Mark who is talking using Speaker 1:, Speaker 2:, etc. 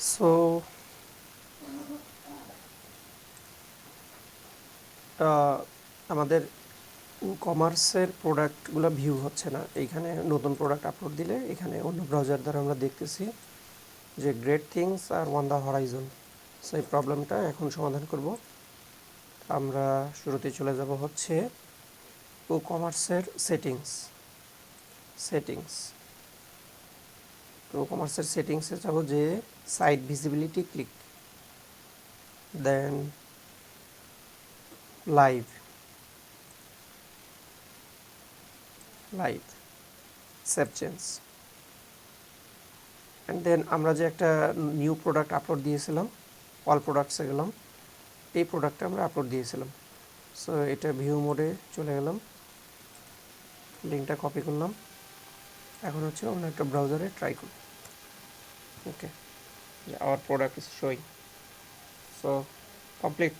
Speaker 1: So আমাদের কমার্সের প্রোডাক্টগুলো ভিউ হচ্ছে না। এইখানে নতুন প্রোডাক্ট আপলোড দিলে এখানে অন্য ব্রাউজার দ্বারা আমরা দেখতেছি যে great things are on the horizon. So এই প্রবলেমটা এখন সমাধান করব। আমরা শুরুতে চলে যাব হচ্ছে ও কমার্সের সেটিংস ও কমার্সের সেটিংসে যাব, যে site visibility click, then live save change, and then আমরা যে একটা নিউ প্রোডাক্ট আপলোড দিয়েছিলাম, অল প্রোডাক্টসে গেলাম, এই প্রোডাক্টটা আমরা আপলোড দিয়েছিলাম। সো এটা ভিউ মোডে চলে গেলাম, লিঙ্কটা কপি করলাম, এখন হচ্ছে অন্য একটা ব্রাউজারে ট্রাই করব। Okay, our product is showing, so complete.